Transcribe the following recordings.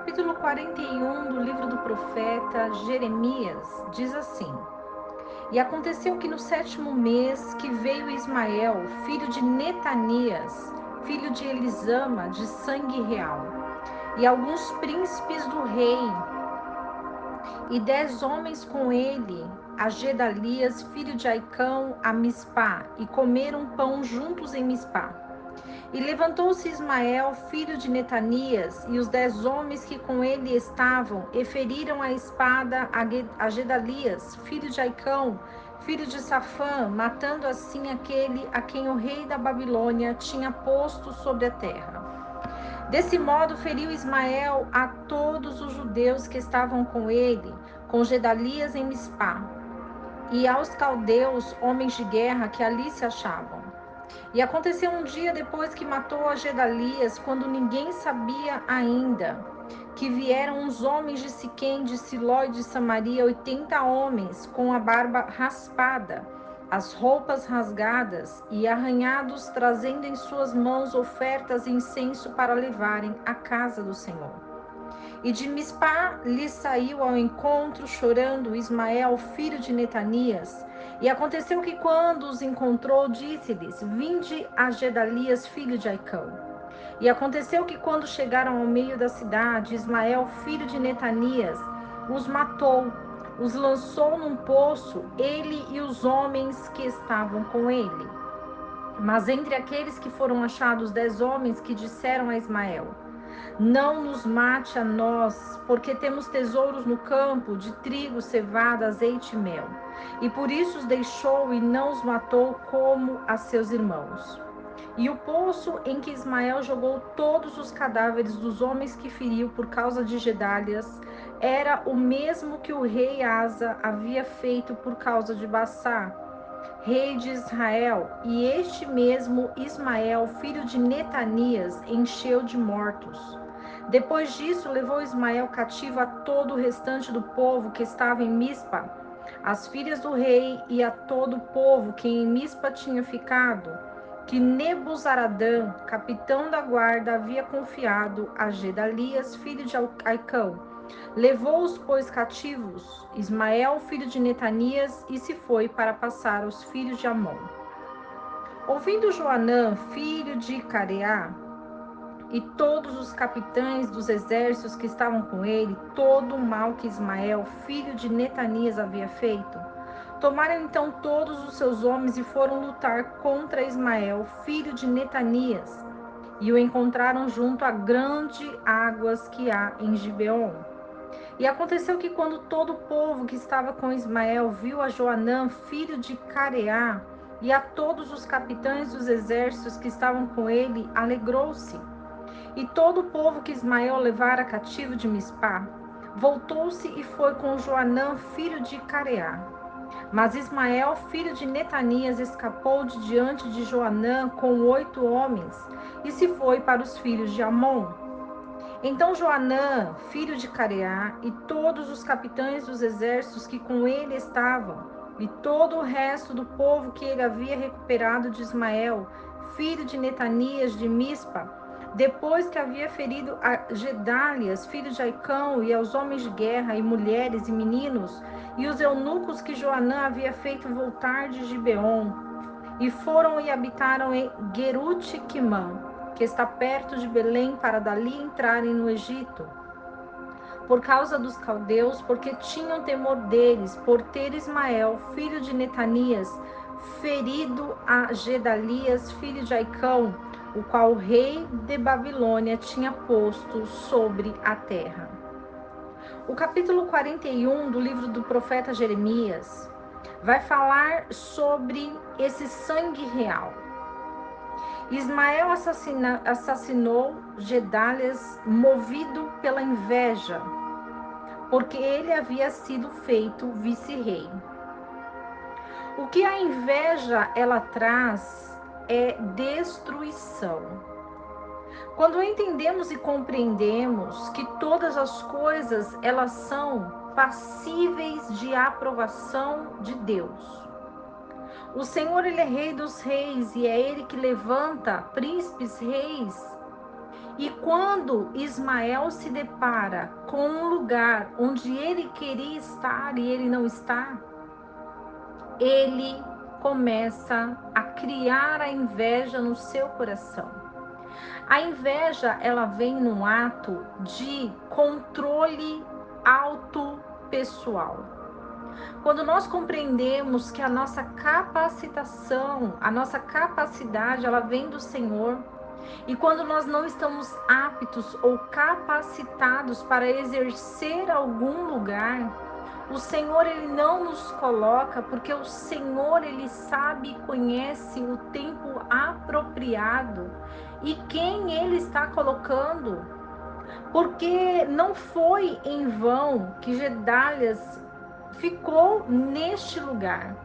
capítulo 41 do livro do profeta Jeremias diz assim: E aconteceu que no 7º mês que veio Ismael, filho de Netanias, filho de Elisama, de sangue real, e alguns príncipes do rei, e 10 homens com ele, a Gedalias, filho de Aicão, a Mispá, e comeram pão juntos em Mispá. E levantou-se Ismael, filho de Netanias, e os 10 homens que com ele estavam, e feriram a espada a Gedalias, filho de Aicão, filho de Safã, matando assim aquele a quem o rei da Babilônia tinha posto sobre a terra. Desse modo feriu Ismael a todos os judeus que estavam com ele, com Gedalias em Mispá, e aos caldeus, homens de guerra que ali se achavam. E aconteceu um dia depois que matou a Gedalias, quando ninguém sabia ainda, que vieram uns homens de Siquém, de Siló e de Samaria, 80 homens, com a barba raspada, as roupas rasgadas e arranhados, trazendo em suas mãos ofertas e incenso para levarem à casa do Senhor. E de Mispá lhes saiu ao encontro, chorando, Ismael, filho de Netanias. E aconteceu que quando os encontrou, disse-lhes: Vinde a Gedalias, filho de Aicão. E aconteceu que quando chegaram ao meio da cidade, Ismael, filho de Netanias, os matou, os lançou num poço, ele e os homens que estavam com ele. Mas entre aqueles que foram achados 10 homens que disseram a Ismael: Não nos mate a nós, porque temos tesouros no campo, de trigo, cevada, azeite e mel. E por isso os deixou e não os matou como a seus irmãos. E o poço em que Ismael jogou todos os cadáveres dos homens que feriu por causa de Gedalias era o mesmo que o rei Asa havia feito por causa de Baasá, rei de Israel, e este mesmo Ismael, filho de Netanias, encheu de mortos. Depois disso, levou Ismael cativo a todo o restante do povo que estava em Mispa, as filhas do rei e a todo o povo que em Mispa tinha ficado, que Nebuzaradã, capitão da guarda, havia confiado a Gedalias, filho de Aicão. Levou-os, pois, cativos, Ismael, filho de Netanias, e se foi para passar aos filhos de Amon. Ouvindo Joanã, filho de Careá, e todos os capitães dos exércitos que estavam com ele, todo o mal que Ismael, filho de Netanias, havia feito, tomaram então todos os seus homens e foram lutar contra Ismael, filho de Netanias, e o encontraram junto a grandes águas que há em Gibeon. E aconteceu que quando todo o povo que estava com Ismael viu a Joanã, filho de Careá, e a todos os capitães dos exércitos que estavam com ele, alegrou-se. E todo o povo que Ismael levara cativo de Mispá, voltou-se e foi com Joanã, filho de Careá. Mas Ismael, filho de Netanias, escapou de diante de Joanã com 8 homens, e se foi para os filhos de Amon. Então Joanã, filho de Careá, e todos os capitães dos exércitos que com ele estavam, e todo o resto do povo que ele havia recuperado de Ismael, filho de Netanias de Mispa, depois que havia ferido a Gedalias, filho de Aicão, e aos homens de guerra, e mulheres e meninos, e os eunucos que Joanã havia feito voltar de Gibeon, e foram e habitaram em Gerute-Quimã, que está perto de Belém, para dali entrarem no Egito, por causa dos caldeus, porque tinham temor deles, por ter Ismael, filho de Netanias, ferido a Gedalias, filho de Aicão, o qual o rei de Babilônia tinha posto sobre a terra. O capítulo 41 do livro do profeta Jeremias vai falar sobre esse sangue real. Ismael assassinou Gedalias movido pela inveja, porque ele havia sido feito vice-rei. O que a inveja ela traz é destruição. Quando entendemos e compreendemos que todas as coisas elas são passíveis de aprovação de Deus. O Senhor, ele é rei dos reis, e é ele que levanta príncipes reis. E quando Ismael se depara com um lugar onde ele queria estar e ele não está, ele começa a criar a inveja no seu coração. A inveja, ela vem num ato de controle autopessoal. Quando nós compreendemos que a nossa capacitação, a nossa capacidade, ela vem do Senhor, e quando nós não estamos aptos ou capacitados para exercer algum lugar, o Senhor, ele não nos coloca, porque o Senhor, ele sabe e conhece o tempo apropriado e quem ele está colocando. Porque não foi em vão que Gedalias ficou neste lugar,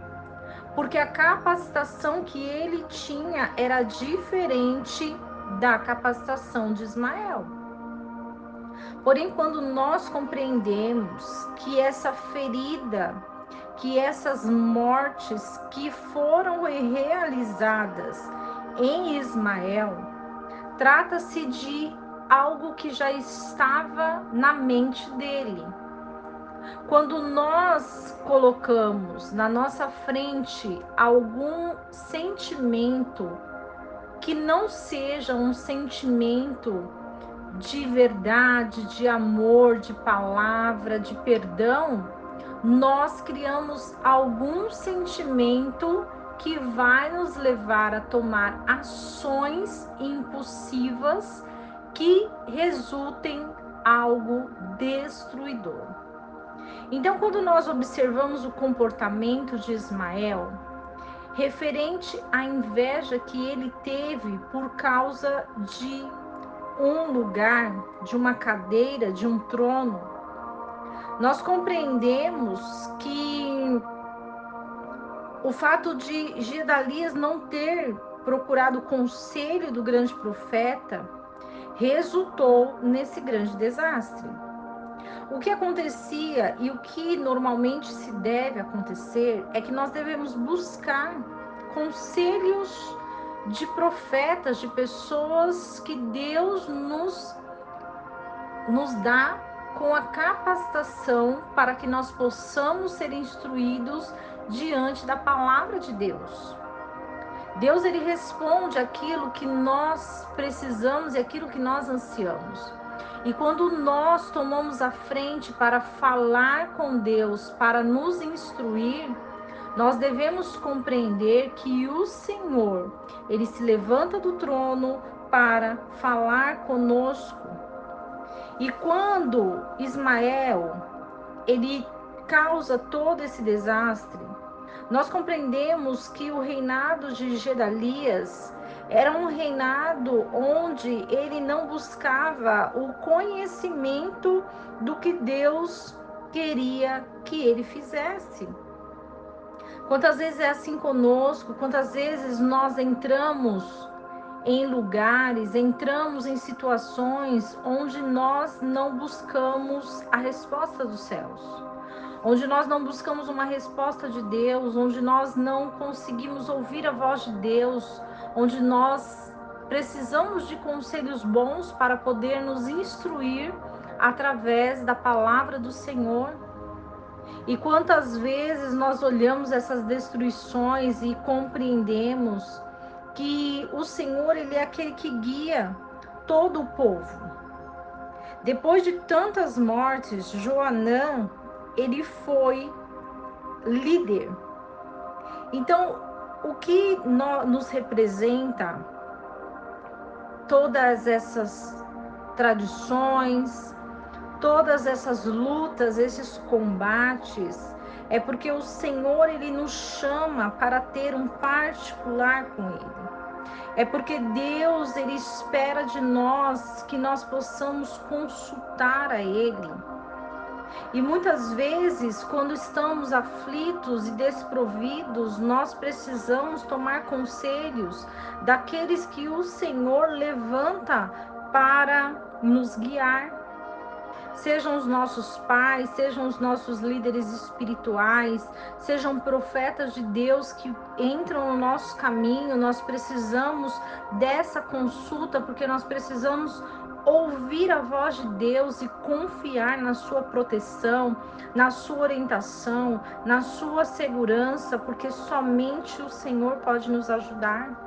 porque a capacitação que ele tinha era diferente da capacitação de Ismael. Porém, quando nós compreendemos que essa ferida, que essas mortes que foram realizadas em Ismael, trata-se de algo que já estava na mente dele. Quando nós colocamos na nossa frente algum sentimento que não seja um sentimento de verdade, de amor, de palavra, de perdão, nós criamos algum sentimento que vai nos levar a tomar ações impulsivas que resultem algo destruidor. Então, quando nós observamos o comportamento de Ismael, referente à inveja que ele teve por causa de um lugar, de uma cadeira, de um trono, nós compreendemos que o fato de Gedalias não ter procurado o conselho do grande profeta resultou nesse grande desastre. O que acontecia e o que normalmente se deve acontecer é que nós devemos buscar conselhos de profetas, de pessoas que Deus nos dá com a capacitação para que nós possamos ser instruídos diante da palavra de Deus. Deus, ele responde aquilo que nós precisamos e aquilo que nós ansiamos. E quando nós tomamos a frente para falar com Deus, para nos instruir, nós devemos compreender que o Senhor, ele se levanta do trono para falar conosco. E quando Ismael, ele causa todo esse desastre, nós compreendemos que o reinado de Gedalias era um reinado onde ele não buscava o conhecimento do que Deus queria que ele fizesse. Quantas vezes é assim conosco, quantas vezes nós entramos em lugares, entramos em situações onde nós não buscamos a resposta dos céus, onde nós não buscamos uma resposta de Deus, onde nós não conseguimos ouvir a voz de Deus, onde nós precisamos de conselhos bons para poder nos instruir através da palavra do Senhor. E quantas vezes nós olhamos essas destruições e compreendemos que o Senhor, ele é aquele que guia todo o povo. Depois de tantas mortes, Joanã, ele foi líder. Então, o que nos representa todas essas tradições, todas essas lutas, esses combates, é porque o Senhor, ele nos chama para ter um particular com ele. É porque Deus, ele espera de nós que nós possamos consultar a ele. E muitas vezes, quando estamos aflitos e desprovidos, nós precisamos tomar conselhos daqueles que o Senhor levanta para nos guiar. Sejam os nossos pais, sejam os nossos líderes espirituais, sejam profetas de Deus que entram no nosso caminho. Nós precisamos dessa consulta, porque nós precisamos ouvir a voz de Deus e confiar na sua proteção, na sua orientação, na sua segurança, porque somente o Senhor pode nos ajudar.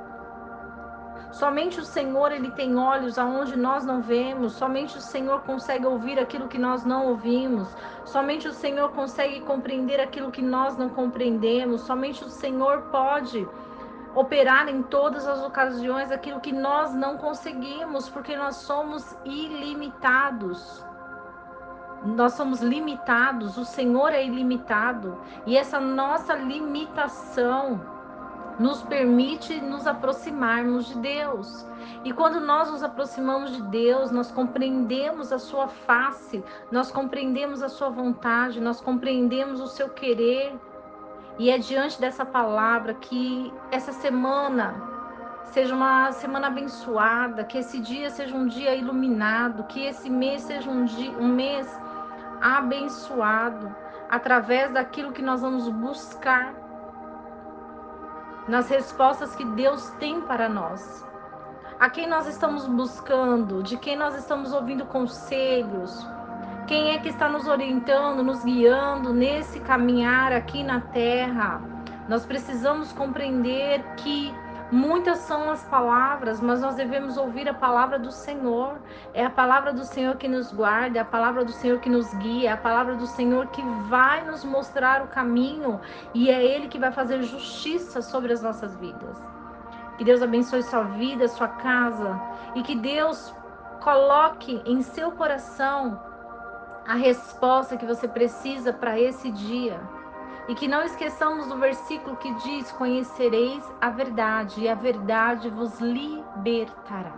Somente o Senhor, ele tem olhos aonde nós não vemos. Somente o Senhor consegue ouvir aquilo que nós não ouvimos. Somente o Senhor consegue compreender aquilo que nós não compreendemos. Somente o Senhor pode operar em todas as ocasiões aquilo que nós não conseguimos, porque nós somos ilimitados. Nós somos limitados, o Senhor é ilimitado. E essa nossa limitação nos permite nos aproximarmos de Deus. E quando nós nos aproximamos de Deus, nós compreendemos a sua face, nós compreendemos a sua vontade, nós compreendemos o seu querer. E é diante dessa palavra que essa semana seja uma semana abençoada, que esse dia seja um dia iluminado, que esse mês seja um mês abençoado, através daquilo que nós vamos buscar, nas respostas que Deus tem para nós. A quem nós estamos buscando, de quem nós estamos ouvindo conselhos, quem é que está nos orientando, nos guiando nesse caminhar aqui na terra. Nós precisamos compreender que muitas são as palavras, mas nós devemos ouvir a palavra do Senhor. É a palavra do Senhor que nos guarda, é a palavra do Senhor que nos guia, é a palavra do Senhor que vai nos mostrar o caminho, e é Ele que vai fazer justiça sobre as nossas vidas. Que Deus abençoe sua vida, sua casa, e que Deus coloque em seu coração a resposta que você precisa para esse dia. E que não esqueçamos do versículo que diz: conhecereis a verdade, e a verdade vos libertará.